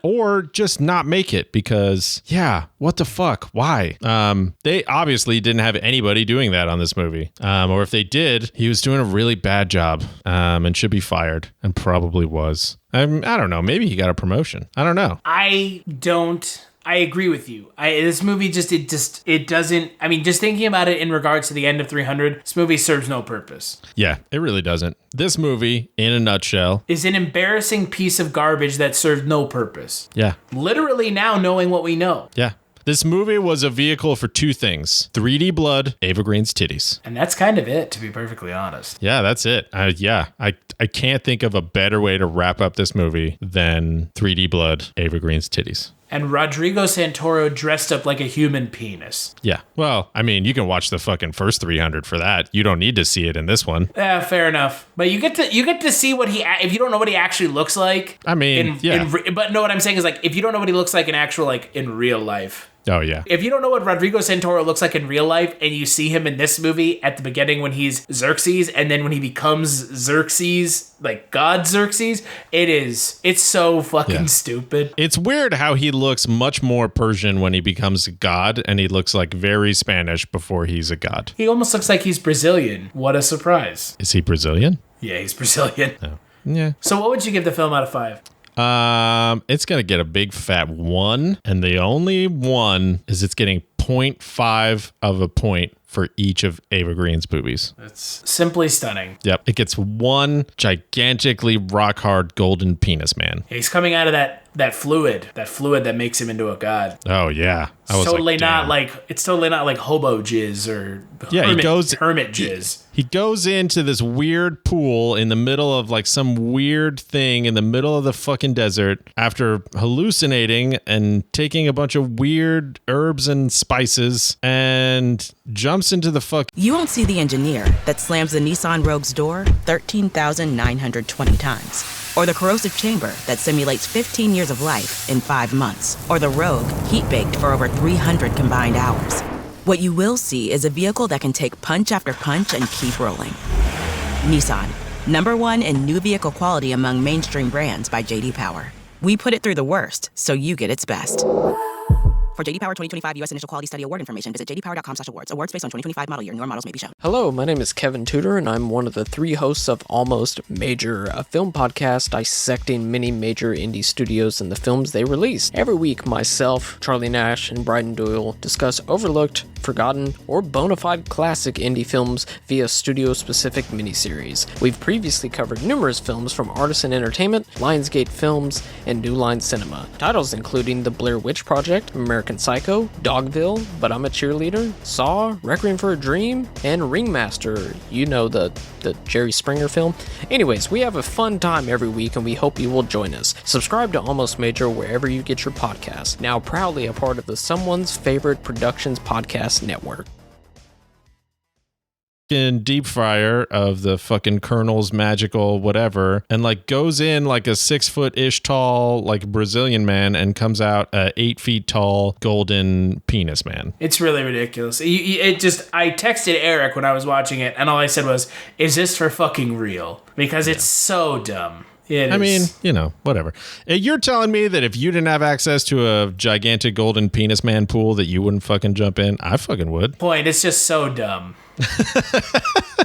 Or just not make it because, yeah, what the fuck? Why? They obviously didn't have anybody doing that on this movie. Or if they did, he was doing a really bad job and should be fired and probably was. I don't know. Maybe he got a promotion. I don't know.
I agree with you. This movie it doesn't, I mean, just thinking about it in regards to the end of 300, this movie serves no purpose.
Yeah, it really doesn't. This movie, in a nutshell,
is an embarrassing piece of garbage that served no purpose.
Yeah.
Literally now knowing what we know.
Yeah. This movie was a vehicle for two things: 3D blood, Eva Green's titties.
And that's kind of it, to be perfectly honest.
Yeah, that's it. I can't think of a better way to wrap up this movie than 3D blood, Eva Green's titties.
And Rodrigo Santoro dressed up like a human penis.
Yeah. Well, I mean, you can watch the fucking first 300 for that. You don't need to see it in this one.
Yeah, fair enough. But you get to see what if you don't know what he actually looks like.
I mean,
but no, what I'm saying is, like, if you don't know what he looks like in real life.
Oh, yeah.
If you don't know what Rodrigo Santoro looks like in real life and you see him in this movie at the beginning when he's Xerxes and then when he becomes Xerxes, like God Xerxes, it's so fucking stupid.
It's weird how he looks much more Persian when he becomes a god and he looks like very Spanish before he's a god.
He almost looks like he's Brazilian. What a surprise.
Is he Brazilian?
Yeah, he's Brazilian.
Oh. Yeah.
So what would you give the film out of 5?
It's going to get a big fat 1, and the only one is it's getting 0.5 of a point for each of Eva Green's boobies.
It's simply stunning.
Yep. It gets one gigantically rock hard golden penis man.
He's coming out of that fluid that makes him into a god.
Oh yeah.
It's totally not like hobo jizz or hermit jizz.
He goes into this weird pool in the middle of like some weird thing in the middle of the fucking desert after hallucinating and taking a bunch of weird herbs and spices and jumps into the fuck.
You won't see the engineer that slams the Nissan Rogue's door 13,920 times. Or the corrosive chamber that simulates 15 years of life in 5 months. Or the Rogue heat-baked for over 300 combined hours. What you will see is a vehicle that can take punch after punch and keep rolling. Nissan, #1 in new vehicle quality among mainstream brands by J.D. Power. We put it through the worst, so you get its best. For J.D. Power 2025 U.S. Initial Quality Study Award information, visit jdpower.com/awards. Awards based on 2025 model year. Newer models may be shown.
Hello, my name is Kevin Tudor, and I'm one of the 3 hosts of Almost Major, a film podcast dissecting many major indie studios and the films they release. Every week, myself, Charlie Nash, and Bryden Doyle discuss overlooked, forgotten, or bona fide classic indie films via studio-specific miniseries. We've previously covered numerous films from Artisan Entertainment, Lionsgate Films, and New Line Cinema. Titles including The Blair Witch Project, American Psycho, Dogville, But I'm a Cheerleader, Saw, Requiem for a Dream, and Ringmaster. You know, the Jerry Springer film. Anyways, we have a fun time every week, and we hope you will join us. Subscribe to Almost Major wherever you get your podcasts. Now proudly a part of the Someone's Favorite Productions podcast network.
Deep fryer of the fucking Colonel's magical whatever, and like goes in like a 6-foot-ish tall like Brazilian man and comes out a 8 feet tall golden penis man.
It's really ridiculous. I texted Eric when I was watching it, and all I said was, "Is this for fucking real?" Because it's so dumb. I
mean, you know, whatever. You're telling me that if you didn't have access to a gigantic golden penis man pool that you wouldn't fucking jump in? I fucking would.
Point. It's just so dumb.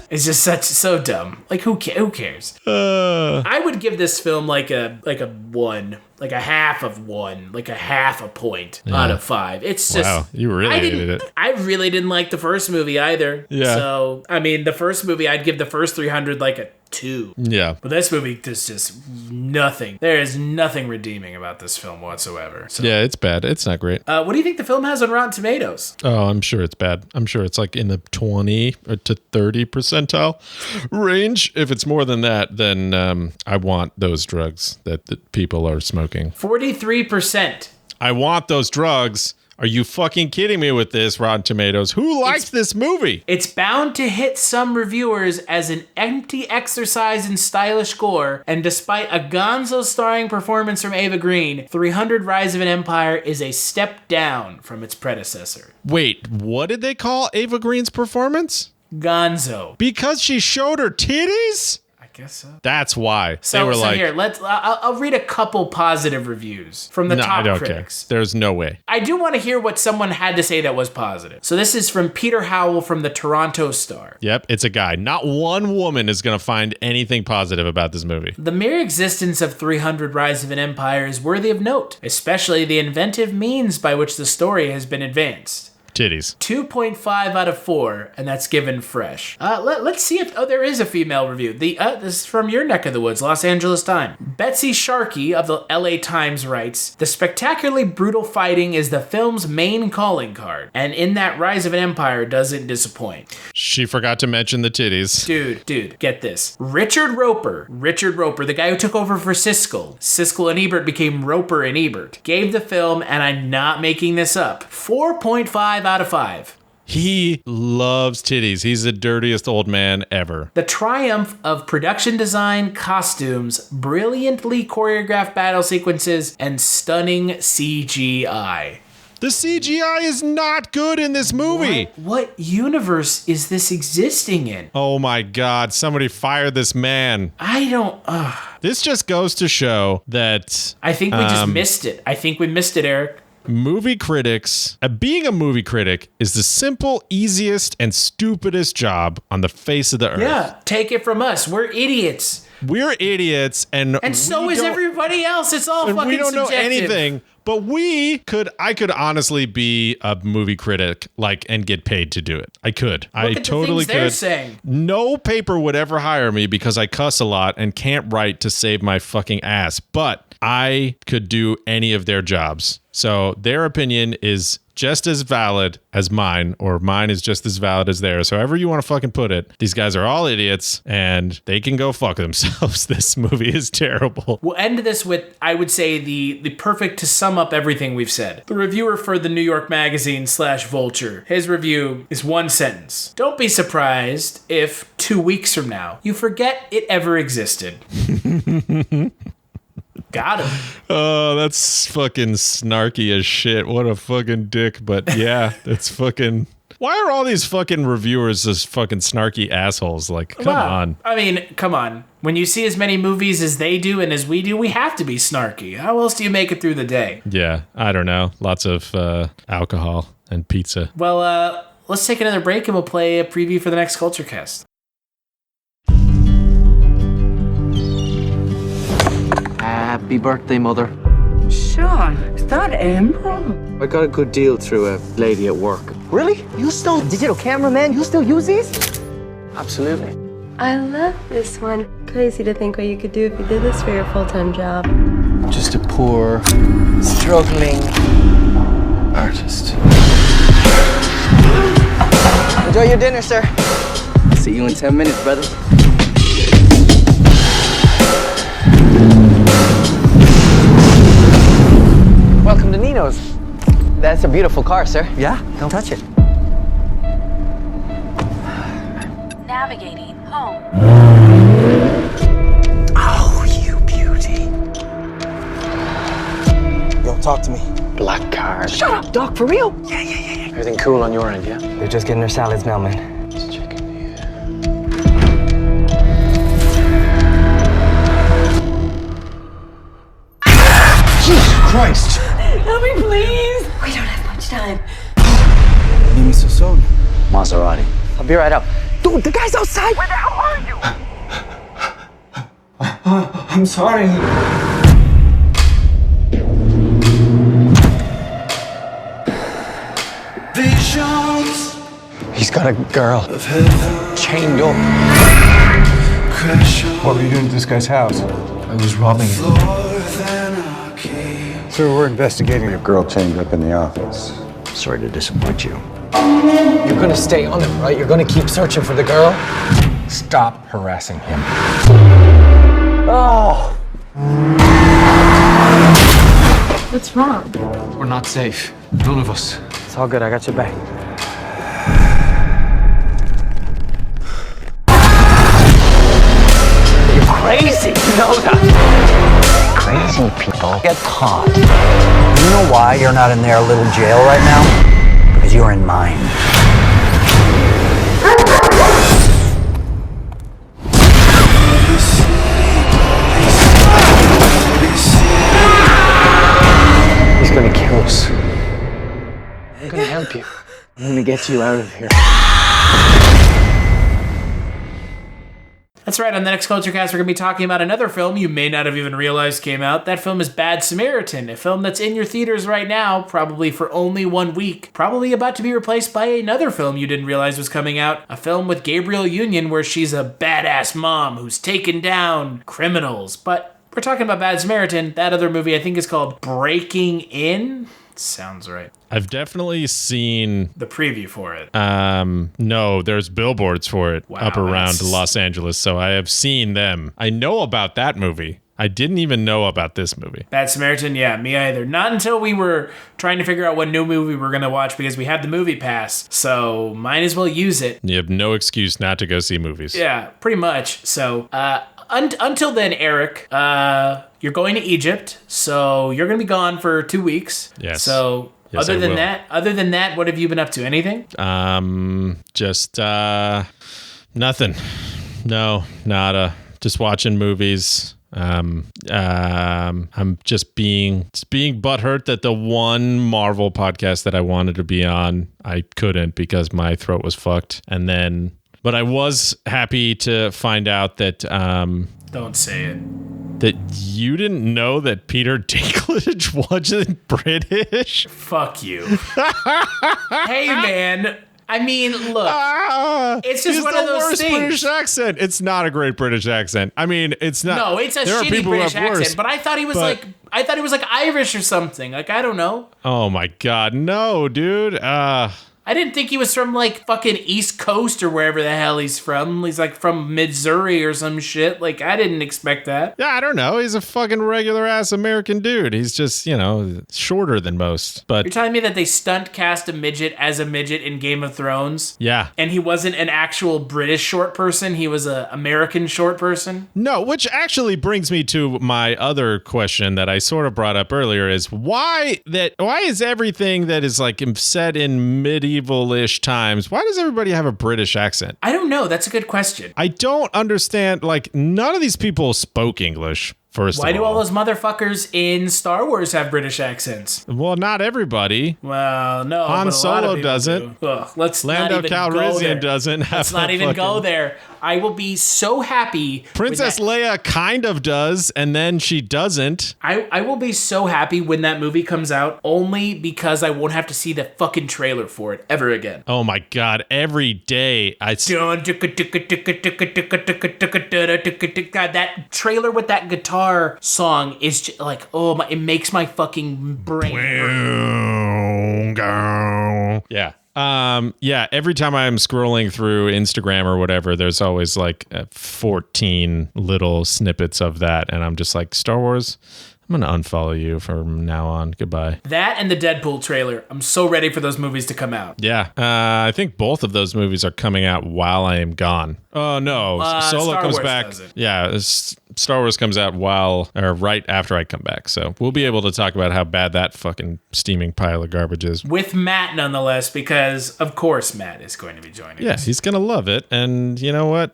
It's just so dumb. Like who cares? I would give this film like a 1, like a half of 1, like a half a point out of 5. It's just
wow, you really hated it.
I really didn't like the first movie either.
Yeah.
So I mean, the first movie I'd give the first 300 like a 2.
Yeah.
But this movie, there's just nothing. There is nothing redeeming about this film whatsoever. So.
Yeah, it's bad. It's not great.
What do you think the film has on Rotten Tomatoes?
Oh, I'm sure it's bad. I'm sure it's like in the 20 to 30 percentile range. If it's more than that, then I want those drugs that people are smoking.
43%.
I want those drugs. Are you fucking kidding me with this, Rotten Tomatoes? Who likes this movie?
It's bound to hit some reviewers as an empty exercise in stylish gore, and despite a gonzo-starring performance from Eva Green, 300 Rise of an Empire is a step down from its predecessor.
Wait, what did they call Eva Green's performance?
Gonzo.
Because she showed her titties?
I guess so.
That's why.
So here, I'll read a couple positive reviews from the top critics.
Care. There's no way.
I do want to hear what someone had to say that was positive. So this is from Peter Howell from the Toronto Star.
Yep, it's a guy. Not one woman is going to find anything positive about this movie.
The mere existence of 300 Rise of an Empire is worthy of note, especially the inventive means by which the story has been advanced.
Titties.
2.5 out of 4, and that's given fresh. Let's see if... Oh, there is a female review. This is from your neck of the woods, Los Angeles Times. Betsy Sharkey of the LA Times writes, "The spectacularly brutal fighting is the film's main calling card, and in that Rise of an Empire doesn't disappoint."
She forgot to mention the titties.
Dude, get this. Richard Roper, the guy who took over for Siskel and Ebert became Roper and Ebert, gave the film, and I'm not making this up, 4.5 out of 5.
He loves titties. He's the dirtiest old man ever.
The triumph of production design, costumes, brilliantly choreographed battle sequences, and stunning CGI.
The CGI is not good in this movie.
What universe is this existing in?
Oh my God, somebody fire this man.
I don't...
This just goes to show that...
I think we just missed it. I think we missed it, Eric.
Movie critics, being a movie critic is the simple, easiest, and stupidest job on the face of the earth.
Yeah, take it from us. We're idiots.
we're idiots, and
so is everybody else. It's all fucking
we don't know
subjective.
anything. But I could honestly be a movie critic, and get paid to do it. I could. I totally could.
They're saying.
No paper would ever hire me because I cuss a lot and can't write to save my fucking ass. But I could do any of their jobs. So their opinion is just as valid as mine, or mine is just as valid as theirs. However you want to fucking put it. These guys are all idiots, and they can go fuck themselves. This movie is terrible.
We'll end this with, I would say, the perfect to sum up everything we've said. The reviewer for the New York Magazine /Vulture, his review is one sentence. Don't be surprised if 2 weeks from now you forget it ever existed. Got him.
Oh, that's fucking snarky as shit. What a fucking dick. But yeah, that's fucking... Why are all these fucking reviewers just fucking snarky assholes? Come on.
I mean, come on. When you see as many movies as they do and as we do, we have to be snarky. How else do you make it through the day?
Yeah, I don't know. Lots of alcohol and pizza.
Well, let's take another break and we'll play a preview for the next Kulturecast.
Happy birthday, Mother.
Sean, is that Amber?
I got a good deal through a lady at work.
Really? You still digital cameraman? You still use these?
Absolutely.
I love this one. Crazy to think what you could do if you did this for your full-time job.
Just a poor, struggling artist.
Enjoy your dinner, sir.
See you in 10 minutes, brother.
Welcome to Nino's. That's a beautiful car, sir. Yeah? Don't touch it.
Navigating home.
Oh, you beauty. Yo, talk to me.
Black card.
Shut up, Doc, for real? Yeah.
Everything cool on your end, yeah?
They're just getting their salads now, man.
Just checking here.
Jesus Christ!
Help me, please! We don't have much time.
Name is Sasson.
Maserati.
I'll be right up. Dude, the guy's outside!
Where the hell are you?
I'm sorry.
Visions.
He's got a girl. Chained up.
What were you doing at this guy's house?
I was robbing him.
Sir, we're investigating a girl chained up in the office.
Sorry to disappoint you.
You're gonna stay on him, right? You're gonna keep searching for the girl?
Stop harassing him.
Oh!
What's wrong?
We're not safe. None of us.
It's all good, I got your back. You're crazy, you know that?
Crazy people
Get caught. You know why you're not in their little jail right now? Because you're in mine. He's gonna kill us. I'm gonna help you. I'm gonna get you out of here.
That's right, on the next Kulturecast, we're going to be talking about another film you may not have even realized came out. That film is Bad Samaritan, a film that's in your theaters right now, probably for only 1 week, probably about to be replaced by another film you didn't realize was coming out, a film with Gabrielle Union where she's a badass mom who's taken down criminals. But we're talking about Bad Samaritan. That other movie I think is called Breaking In. Sounds right.
I've definitely seen
the preview for it.
No, there's billboards for it up around Los Angeles, so I have seen them. I know about that movie. I didn't even know about this movie.
Bad Samaritan, yeah, me either. Not until we were trying to figure out what new movie we're going to watch because we had the movie pass, so might as well use it.
You have no excuse not to go see movies.
Yeah, pretty much. So, until then, Eric, you're going to Egypt, so you're going to be gone for 2 weeks.
Yes.
So,
Yes,
other than that, what have you been up to? Anything?
Just nothing. No, nada. Just watching movies. I'm just being butthurt that the one Marvel podcast that I wanted to be on, I couldn't because my throat was fucked. But I was happy to find out that
Don't say it.
That you didn't know that Peter Dinklage wasn't British?
Fuck you. Hey, man. I mean, look. It's just one of those things.
British accent. It's not a great British accent. I mean, it's not.
No, it's a shitty British accent. But I thought he was like Irish or something. Like, I don't know.
Oh my God, no, dude.
I didn't think he was from, like, fucking East Coast or wherever the hell he's from. He's, like, from Missouri or some shit. Like, I didn't expect that.
Yeah, I don't know. He's a fucking regular-ass American dude. He's just, shorter than most. But
you're telling me that they stunt cast a midget as a midget in Game of Thrones?
Yeah.
And he wasn't an actual British short person? He was an American short person?
No, which actually brings me to my other question that I sort of brought up earlier is why is everything that is, like, set in medieval-ish times, why does everybody have a British accent?
I don't know. That's a good question.
I don't understand. Like, none of these people spoke English.
Why do all those motherfuckers in Star Wars have British accents?
Well, not everybody.
Well, no.
Han Solo doesn't.
Lando
Calrissian doesn't.
Let's not even go there. I will be so happy.
Princess Leia kind of does, and then she doesn't.
I will be so happy when that movie comes out, only because I won't have to see the fucking trailer for it ever again.
Oh my God, every day
God, that trailer with that guitar song is just like, oh my, it makes my fucking brain hurt.
Yeah. Every time I'm scrolling through Instagram or whatever, there's always like 14 little snippets of that. And I'm just like, Star Wars, I'm going to unfollow you from now on. Goodbye.
That and the Deadpool trailer. I'm so ready for those movies to come out.
Yeah. I think both of those movies are coming out while I am gone. Oh, no. Solo
Star
comes
Wars
back.
doesn't.
Yeah. Star Wars comes out right after I come back. So we'll be able to talk about how bad that fucking steaming pile of garbage is.
With Matt, nonetheless, because, of course, Matt is going to be joining us.
Yeah, he's going to love it. And you know what?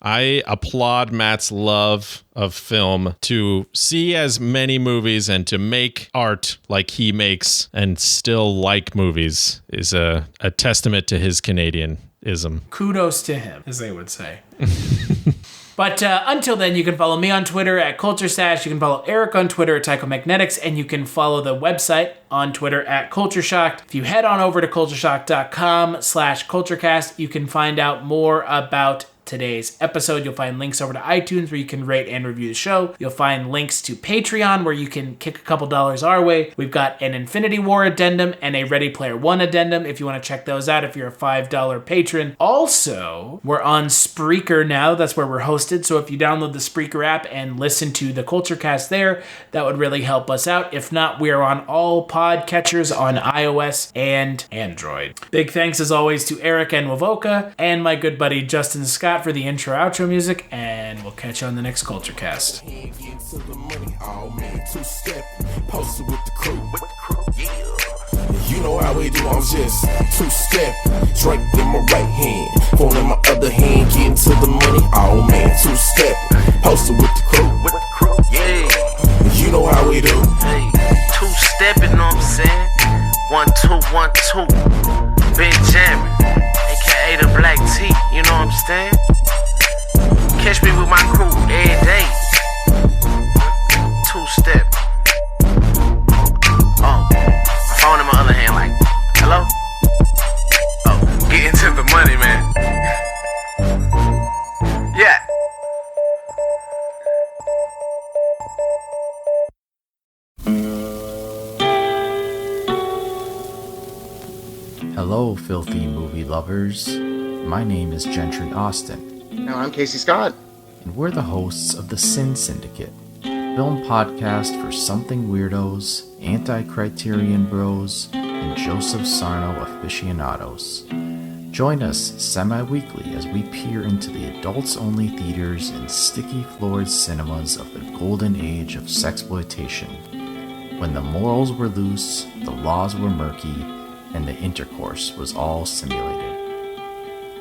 I applaud Matt's love of film to see as many movies and to make art like he makes and still like movies is a testament to his Canadianism.
Kudos to him, as they would say. But until then, you can follow me on Twitter at Kulturecast. You can follow Eric on Twitter at Tychomagnetics. And you can follow the website on Twitter at Kultureshocked. If you head on over to kultureshocked.com/Kulturecast, you can find out more about today's episode. You'll find links over to iTunes where you can rate and review the show. You'll find links to Patreon where you can kick a couple dollars our way. We've got an Infinity War addendum and a Ready Player One addendum if you want to check those out if you're a $5 patron. Also, we're on Spreaker now. That's where we're hosted. So if you download the Spreaker app and listen to the Kulturecast there, that would really help us out. If not, we're on all podcatchers on iOS and Android. Big thanks as always to Eric and Wovoka and my good buddy Justin Scott for the intro outro music, and we'll catch you on the next Kulturecast.
You know how we do, I'm just two-step, drink in my right hand, phone in my other hand, getting to the money, oh man, two-step, posted with the crew, yeah, you know how we do.
Hey, two-stepping, know what I'm saying? 1, 2, 1, 2, Benjamin, aka the Black T, you know what I'm saying? Catch me with my crew every day. Two-step. Oh, my phone in my other hand, like, hello? Oh, get into the money, man. Yeah.
Hello, filthy movie lovers. My name is Gentry Austin.
And I'm Casey Scott.
And we're the hosts of The Sin Syndicate, film podcast for something weirdos, anti-criterion bros, and Joseph Sarno aficionados. Join us semi-weekly as we peer into the adults-only theaters and sticky-floored cinemas of the golden age of sexploitation, when the morals were loose, the laws were murky, and the intercourse was all simulated.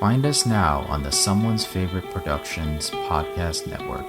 Find us now on the Someone's Favorite Productions podcast network.